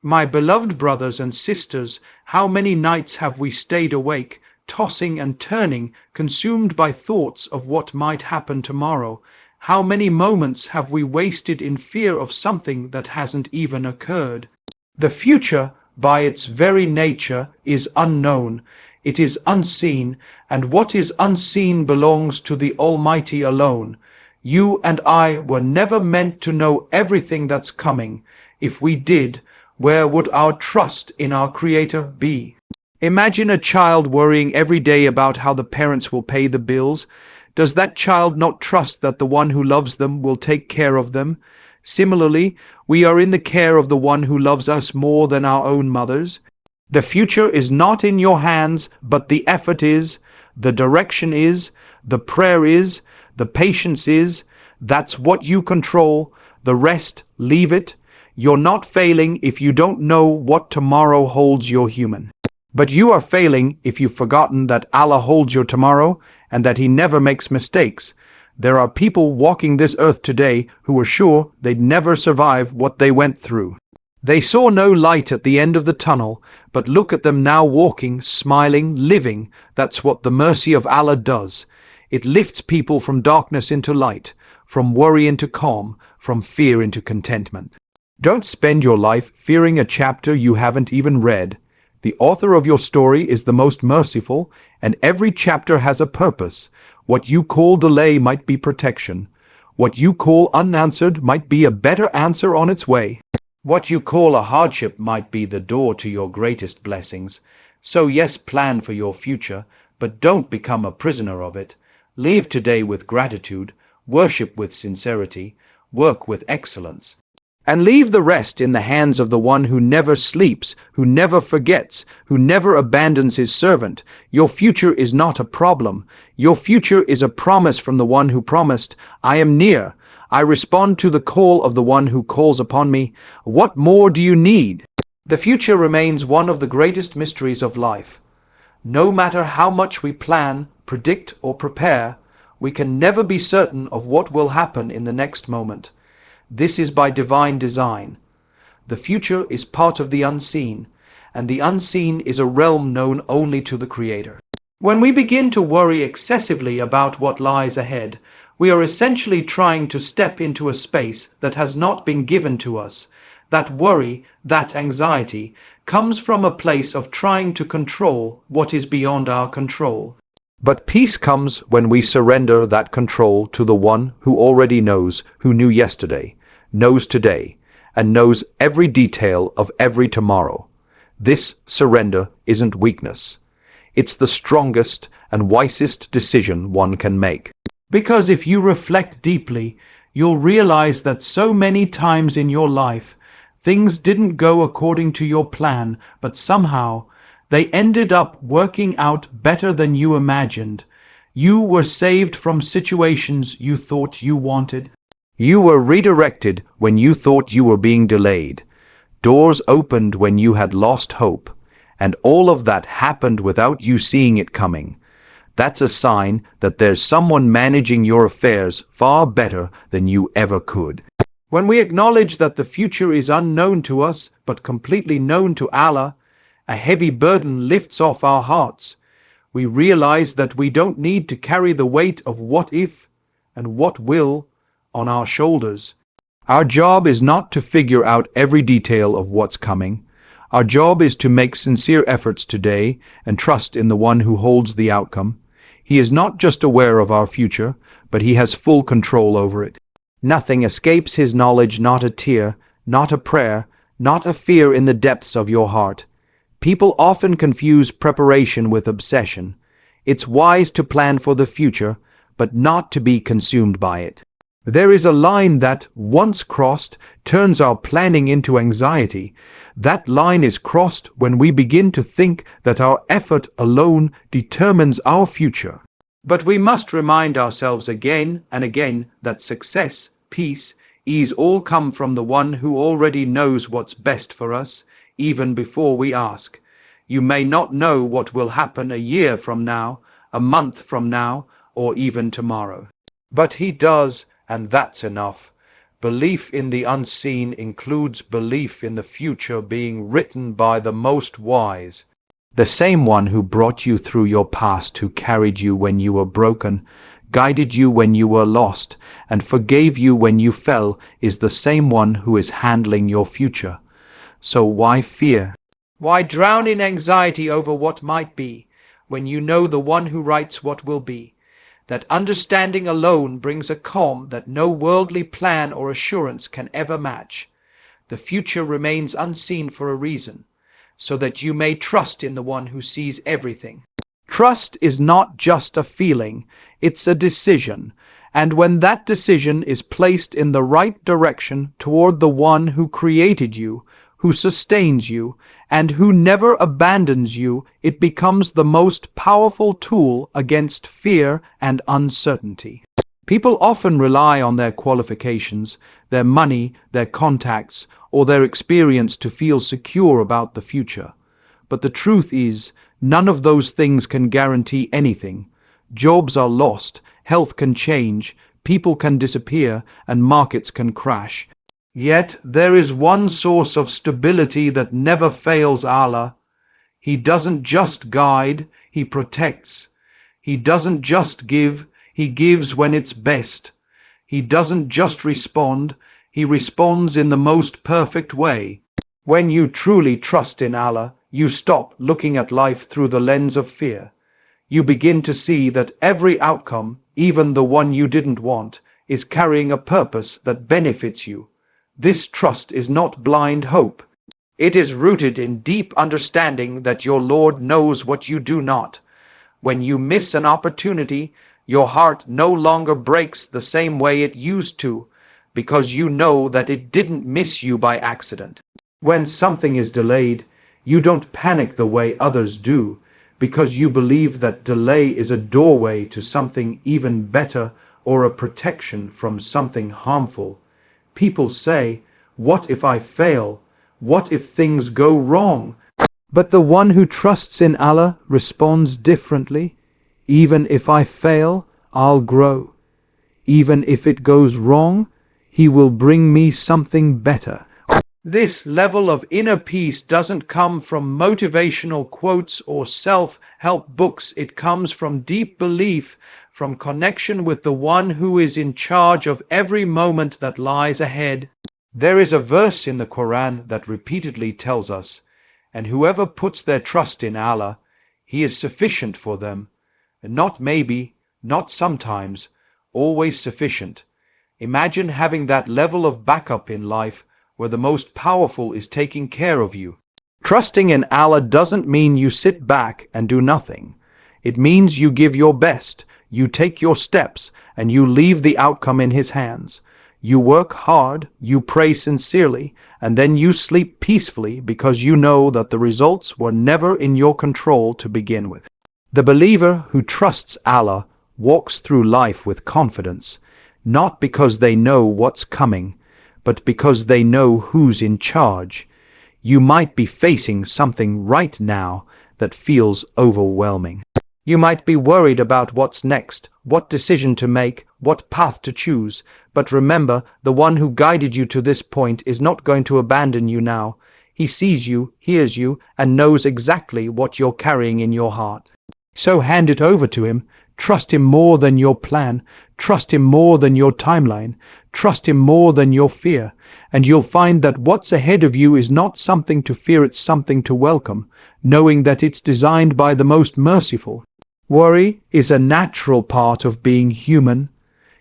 My beloved brothers and sisters, how many nights have we stayed awake, tossing and turning, consumed by thoughts of what might happen tomorrow? How many moments have we wasted in fear of something that hasn't even occurred? The future, by its very nature, is unknown. It is unseen, and what is unseen belongs to the Almighty alone. You and I were never meant to know everything that's coming. If we did, where would our trust in our Creator be? Imagine a child worrying every day about how the parents will pay the bills. Does that child not trust that the one who loves them will take care of them? Similarly, we are in the care of the one who loves us more than our own mothers. The future is not in your hands, but the effort is, the direction is, the prayer is, the patience is. That's what you control. The rest, leave it. You're not failing if you don't know what tomorrow holds. You're human. But you are failing if you've forgotten that Allah holds your tomorrow and that He never makes mistakes. There are people walking this earth today who were sure they'd never survive what they went through. They saw no light at the end of the tunnel, but look at them now walking, smiling, living. That's what the mercy of Allah does. It lifts people from darkness into light, from worry into calm, from fear into contentment. Don't spend your life fearing a chapter you haven't even read. The author of your story is the most merciful, and every chapter has a purpose. What you call delay might be protection. What you call unanswered might be a better answer on its way. What you call a hardship might be the door to your greatest blessings. So yes, plan for your future, but don't become a prisoner of it. Live today with gratitude, worship with sincerity, work with excellence. And leave the rest in the hands of the one who never sleeps, who never forgets, who never abandons his servant. Your future is not a problem. Your future is a promise from the one who promised, I am near. I respond to the call of the one who calls upon me. What more do you need? The future remains one of the greatest mysteries of life. No matter how much we plan, predict, or prepare, we can never be certain of what will happen in the next moment. This is by divine design. The future is part of the unseen, and the unseen is a realm known only to the Creator. When we begin to worry excessively about what lies ahead, we are essentially trying to step into a space that has not been given to us. That worry, that anxiety, comes from a place of trying to control what is beyond our control. But peace comes when we surrender that control to the one who already knows, who knew yesterday, knows today, and knows every detail of every tomorrow. This surrender isn't weakness. It's the strongest and wisest decision one can make. Because if you reflect deeply, you'll realize that so many times in your life, things didn't go according to your plan, but somehow they ended up working out better than you imagined. You were saved from situations you thought you wanted. You were redirected when you thought you were being delayed. Doors opened when you had lost hope. And all of that happened without you seeing it coming. That's a sign that there's someone managing your affairs far better than you ever could. When we acknowledge that the future is unknown to us, but completely known to Allah, a heavy burden lifts off our hearts. We realize that we don't need to carry the weight of what if and what will on our shoulders. Our job is not to figure out every detail of what's coming. Our job is to make sincere efforts today and trust in the one who holds the outcome. He is not just aware of our future, but he has full control over it. Nothing escapes his knowledge, not a tear, not a prayer, not a fear in the depths of your heart. People often confuse preparation with obsession. It's wise to plan for the future, but not to be consumed by it. There is a line that, once crossed, turns our planning into anxiety. That line is crossed when we begin to think that our effort alone determines our future. But we must remind ourselves again and again that success, peace, ease all come from the one who already knows what's best for us, even before we ask. You may not know what will happen a year from now, a month from now, or even tomorrow. But he does, and that's enough. Belief in the unseen includes belief in the future being written by the most wise. The same one who brought you through your past, who carried you when you were broken, guided you when you were lost, and forgave you when you fell, is the same one who is handling your future. So why fear? Why drown in anxiety over what might be, when you know the one who writes what will be? That understanding alone brings a calm that no worldly plan or assurance can ever match. The future remains unseen for a reason, so that you may trust in the one who sees everything. Trust is not just a feeling, it's a decision, and when that decision is placed in the right direction toward the one who created you, who sustains you, and who never abandons you, it becomes the most powerful tool against fear and uncertainty. People often rely on their qualifications, their money, their contacts, or their experience to feel secure about the future. But the truth is, none of those things can guarantee anything. Jobs are lost, health can change, people can disappear, and markets can crash. Yet there is one source of stability that never fails: Allah. He doesn't just guide, He protects. He doesn't just give, He gives when it's best. He doesn't just respond, He responds in the most perfect way. When you truly trust in Allah, you stop looking at life through the lens of fear. You begin to see that every outcome, even the one you didn't want, is carrying a purpose that benefits you. This trust is not blind hope. It is rooted in deep understanding that your Lord knows what you do not. When you miss an opportunity, your heart no longer breaks the same way it used to, because you know that it didn't miss you by accident. When something is delayed, you don't panic the way others do, because you believe that delay is a doorway to something even better or a protection from something harmful. People say, "What if I fail? What if things go wrong?" But the one who trusts in Allah responds differently. Even if I fail, I'll grow. Even if it goes wrong, He will bring me something better. This level of inner peace doesn't come from motivational quotes or self-help books. It comes from deep belief, from connection with the one who is in charge of every moment that lies ahead. There is a verse in the Quran that repeatedly tells us, "And whoever puts their trust in Allah, He is sufficient for them." And not maybe, not sometimes, always sufficient. Imagine having that level of backup in life where the most powerful is taking care of you. Trusting in Allah doesn't mean you sit back and do nothing. It means you give your best, you take your steps, and you leave the outcome in His hands. You work hard, you pray sincerely, and then you sleep peacefully because you know that the results were never in your control to begin with. The believer who trusts Allah walks through life with confidence, not because they know what's coming, but because they know who's in charge. You might be facing something right now that feels overwhelming. You might be worried about what's next, what decision to make, what path to choose, but remember, the one who guided you to this point is not going to abandon you now. He sees you, hears you, and knows exactly what you're carrying in your heart. So hand it over to Him. Trust Him more than your plan. Trust Him more than your timeline. Trust Him more than your fear. And you'll find that what's ahead of you is not something to fear, it's something to welcome, knowing that it's designed by the most merciful. Worry is a natural part of being human.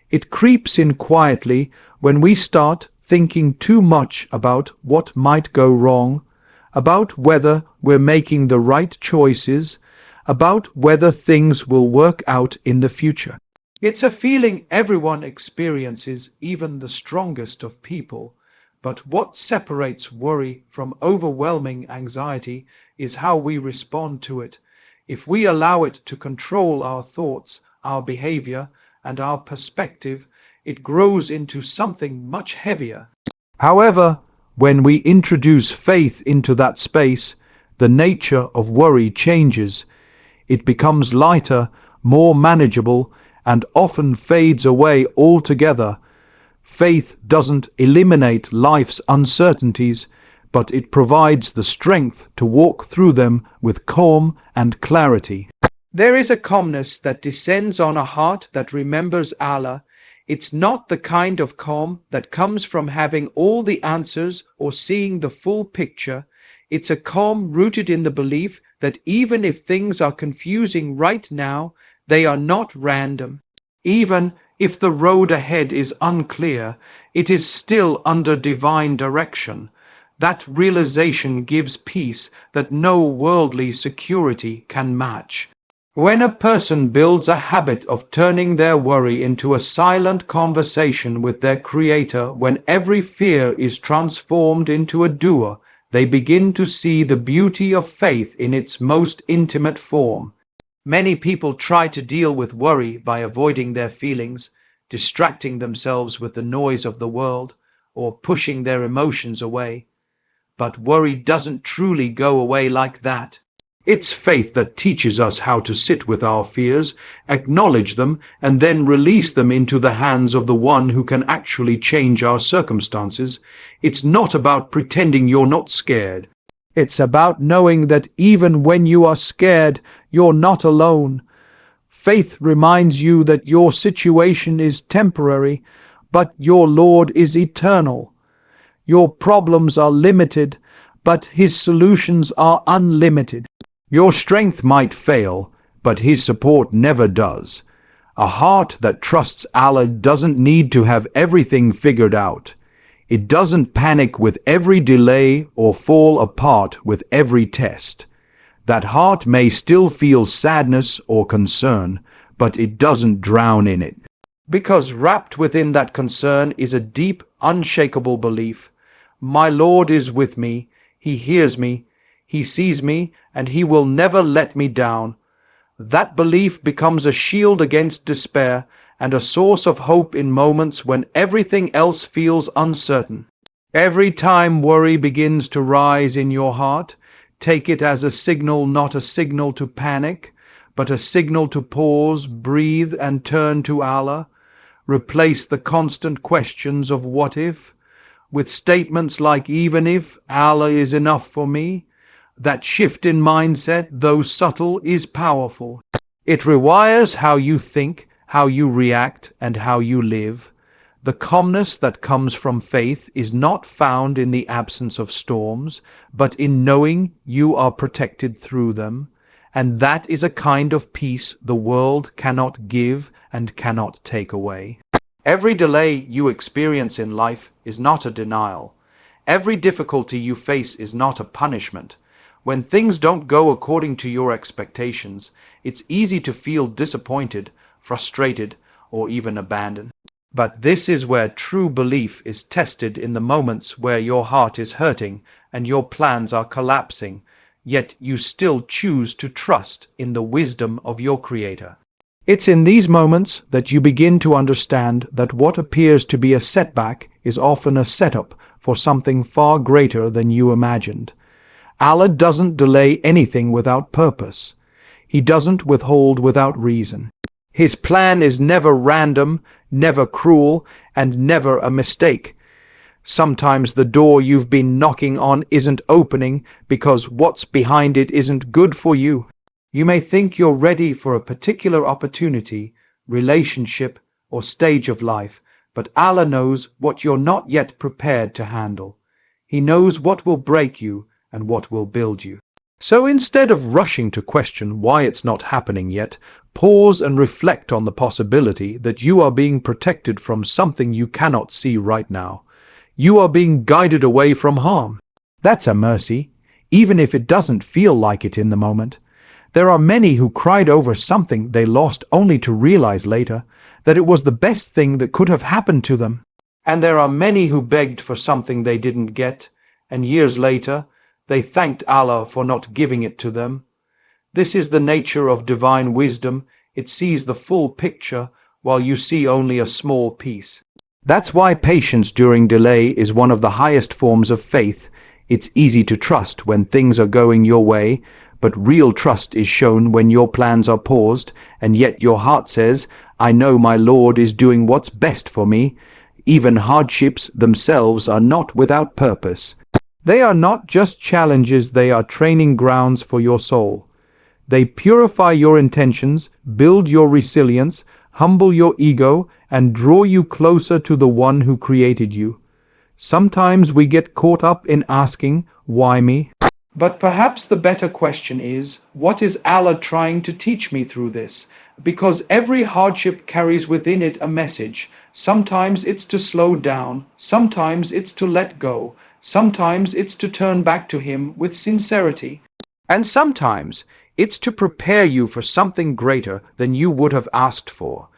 It creeps in quietly when we start thinking too much about what might go wrong, about whether we're making the right choices, about whether things will work out in the future. It's a feeling everyone experiences, even the strongest of people. But what separates worry from overwhelming anxiety is how we respond to it. If we allow it to control our thoughts, our behavior, and our perspective, it grows into something much heavier. However, when we introduce faith into that space, the nature of worry changes. It becomes lighter, more manageable, and often fades away altogether. Faith doesn't eliminate life's uncertainties, but it provides the strength to walk through them with calm and clarity. There is a calmness that descends on a heart that remembers Allah. It's not the kind of calm that comes from having all the answers or seeing the full picture. It's a calm rooted in the belief that even if things are confusing right now, they are not random. Even if the road ahead is unclear, it is still under divine direction. That realization gives peace that no worldly security can match. When a person builds a habit of turning their worry into a silent conversation with their Creator, when every fear is transformed into a doer, they begin to see the beauty of faith in its most intimate form. Many people try to deal with worry by avoiding their feelings, distracting themselves with the noise of the world, or pushing their emotions away. But worry doesn't truly go away like that. It's faith that teaches us how to sit with our fears, acknowledge them, and then release them into the hands of the one who can actually change our circumstances. It's not about pretending you're not scared. It's about knowing that even when you are scared, you're not alone. Faith reminds you that your situation is temporary, but your Lord is eternal. Your problems are limited, but His solutions are unlimited. Your strength might fail, but His support never does. A heart that trusts Allah doesn't need to have everything figured out. It doesn't panic with every delay or fall apart with every test. That heart may still feel sadness or concern, but it doesn't drown in it. Because wrapped within that concern is a deep, unshakable belief. My Lord is with me, He hears me, He sees me, and He will never let me down. That belief becomes a shield against despair and a source of hope in moments when everything else feels uncertain. Every time worry begins to rise in your heart, take it as a signal, not a signal to panic, but a signal to pause, breathe, and turn to Allah. Replace the constant questions of what if with statements like even if Allah is enough for me. That shift in mindset, though subtle, is powerful. It rewires how you think, how you react, and how you live. The calmness that comes from faith is not found in the absence of storms, but in knowing you are protected through them. And that is a kind of peace the world cannot give and cannot take away. Every delay you experience in life is not a denial. Every difficulty you face is not a punishment. When things don't go according to your expectations, it's easy to feel disappointed, frustrated, or even abandoned. But this is where true belief is tested, in the moments where your heart is hurting and your plans are collapsing, yet you still choose to trust in the wisdom of your Creator. It's in these moments that you begin to understand that what appears to be a setback is often a setup for something far greater than you imagined. Allah doesn't delay anything without purpose. He doesn't withhold without reason. His plan is never random, never cruel, and never a mistake. Sometimes the door you've been knocking on isn't opening because what's behind it isn't good for you. You may think you're ready for a particular opportunity, relationship, or stage of life, but Allah knows what you're not yet prepared to handle. He knows what will break you and what will build you. So instead of rushing to question why it's not happening yet, pause and reflect on the possibility that you are being protected from something you cannot see right now. You are being guided away from harm. That's a mercy, even if it doesn't feel like it in the moment. There are many who cried over something they lost only to realize later that it was the best thing that could have happened to them. And there are many who begged for something they didn't get, and years later, they thanked Allah for not giving it to them. This is the nature of divine wisdom. It sees the full picture while you see only a small piece. That's why patience during delay is one of the highest forms of faith. It's easy to trust when things are going your way, but real trust is shown when your plans are paused, and yet your heart says, I know my Lord is doing what's best for me. even hardships themselves are not without purpose. They are not just challenges, they are training grounds for your soul. They purify your intentions, build your resilience, humble your ego, and draw you closer to the one who created you. Sometimes we get caught up in asking, why me? But perhaps the better question is, what is Allah trying to teach me through this? Because every hardship carries within it a message. Sometimes it's to slow down, sometimes it's to let go, sometimes it's to turn back to Him with sincerity, and sometimes it's to prepare you for something greater than you would have asked for.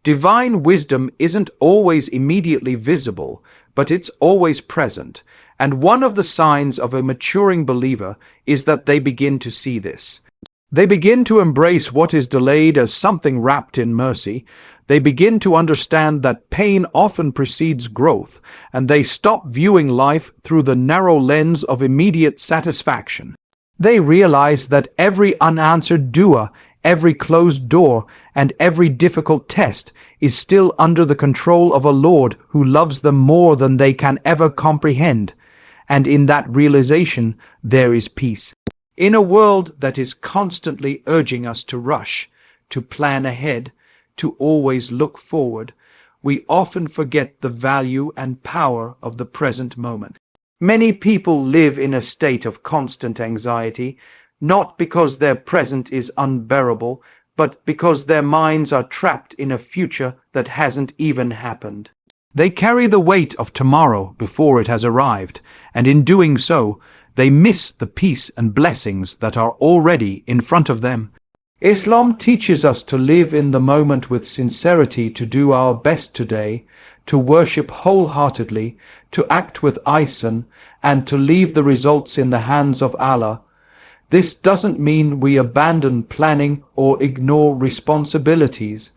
Divine wisdom isn't always immediately visible, but it's always present, and one of the signs of a maturing believer is that they begin to see this. They begin to embrace what is delayed as something wrapped in mercy. They begin to understand that pain often precedes growth, and they stop viewing life through the narrow lens of immediate satisfaction. They realize that every unanswered dua, every closed door, and every difficult test is still under the control of a Lord who loves them more than they can ever comprehend. And in that realization, there is peace. In a world that is constantly urging us to rush, to plan ahead, to always look forward, we often forget the value and power of the present moment. Many people live in a state of constant anxiety, not because their present is unbearable, but because their minds are trapped in a future that hasn't even happened. They carry the weight of tomorrow before it has arrived, and in doing so, they miss the peace and blessings that are already in front of them. Islam teaches us to live in the moment with sincerity, to do our best today, to worship wholeheartedly, to act with ihsan, and to leave the results in the hands of Allah. This doesn't mean we abandon planning or ignore responsibilities.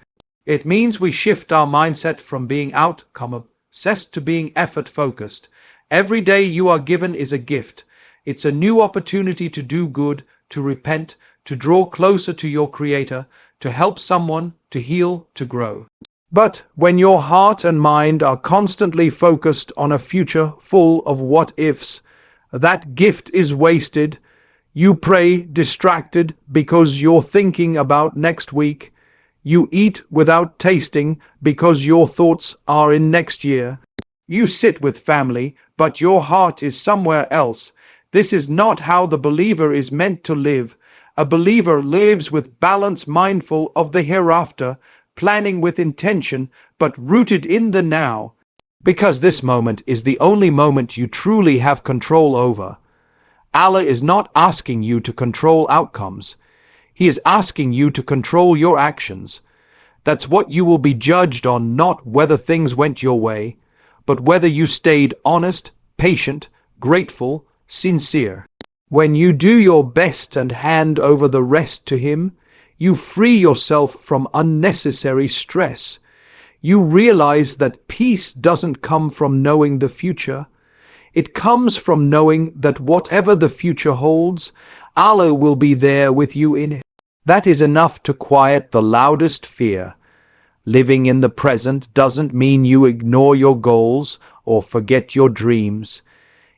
It means we shift our mindset from being outcome obsessed to being effort focused. Every day you are given is a gift. It's a new opportunity to do good, to repent, to draw closer to your Creator, to help someone, to heal, to grow. But when your heart and mind are constantly focused on a future full of what-ifs, that gift is wasted. You pray distracted because you're thinking about next week. You eat without tasting because your thoughts are in next year. You sit with family, but your heart is somewhere else. This is not how the believer is meant to live. A believer lives with balance, mindful of the hereafter, planning with intention, but rooted in the now. Because this moment is the only moment you truly have control over. Allah is not asking you to control outcomes. He is asking you to control your actions. That's what you will be judged on, not whether things went your way, but whether you stayed honest, patient, grateful, sincere. When you do your best and hand over the rest to Him, you free yourself from unnecessary stress. You realize that peace doesn't come from knowing the future. It comes from knowing that whatever the future holds, Allah will be there with you in it. That is enough to quiet the loudest fear. Living in the present doesn't mean you ignore your goals or forget your dreams.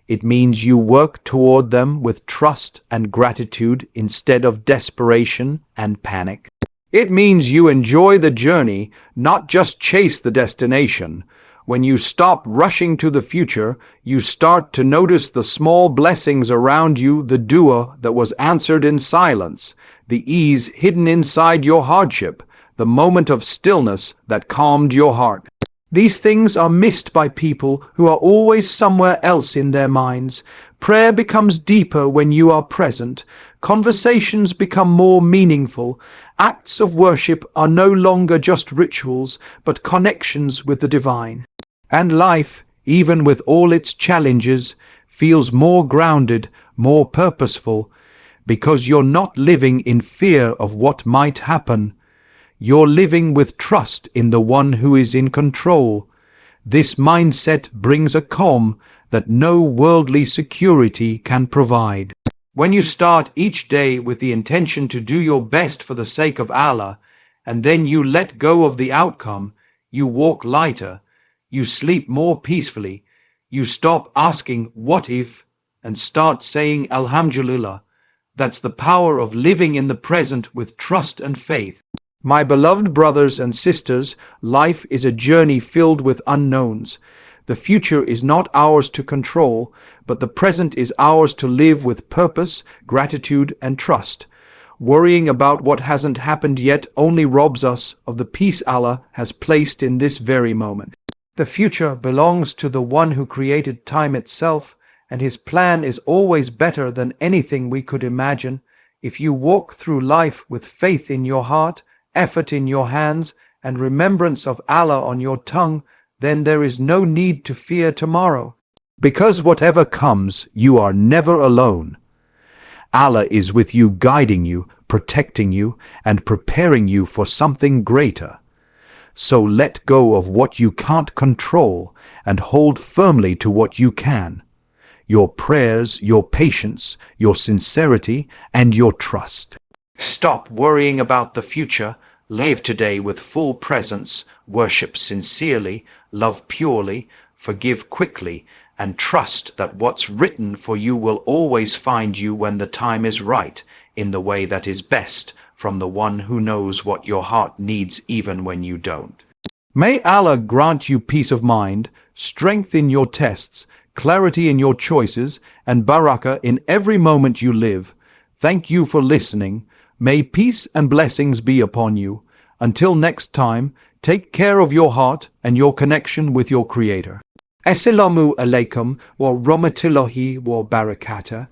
It means you work toward them with trust and gratitude instead of desperation and panic. It means you enjoy the journey, not just chase the destination. When you stop rushing to the future, you start to notice the small blessings around you, the dua that was answered in silence, the ease hidden inside your hardship, the moment of stillness that calmed your heart. These things are missed by people who are always somewhere else in their minds. Prayer becomes deeper when you are present. Conversations become more meaningful. Acts of worship are no longer just rituals, but connections with the divine. And life, even with all its challenges, feels more grounded, more purposeful, because you're not living in fear of what might happen. You're living with trust in the one who is in control. This mindset brings a calm that no worldly security can provide. When you start each day with the intention to do your best for the sake of Allah, and then you let go of the outcome, you walk lighter, You sleep more peacefully. You stop asking, what if, and start saying, Alhamdulillah. That's the power of living in the present with trust and faith. My beloved brothers and sisters, life is a journey filled with unknowns. The future is not ours to control, but the present is ours to live with purpose, gratitude, and trust. Worrying about what hasn't happened yet only robs us of the peace Allah has placed in this very moment. The future belongs to the one who created time itself, and his plan is always better than anything we could imagine. If you walk through life with faith in your heart, effort in your hands, and remembrance of Allah on your tongue, then there is no need to fear tomorrow. Because whatever comes, you are never alone. Allah is with you, guiding you, protecting you, and preparing you for something greater. So let go of what you can't control and hold firmly to what you can. Your prayers, your patience, your sincerity, and your trust. Stop worrying about the future. Live today with full presence, worship sincerely, love purely, forgive quickly, and trust that what's written for you will always find you when the time is right, in the way that is best, from the one who knows what your heart needs even when you don't. May Allah grant you peace of mind, strength in your tests, clarity in your choices, and barakah in every moment you live. Thank you for listening. May peace and blessings be upon you. Until next time, take care of your heart and your connection with your Creator. Assalamu alaikum wa rahmatullahi wa barakatuh.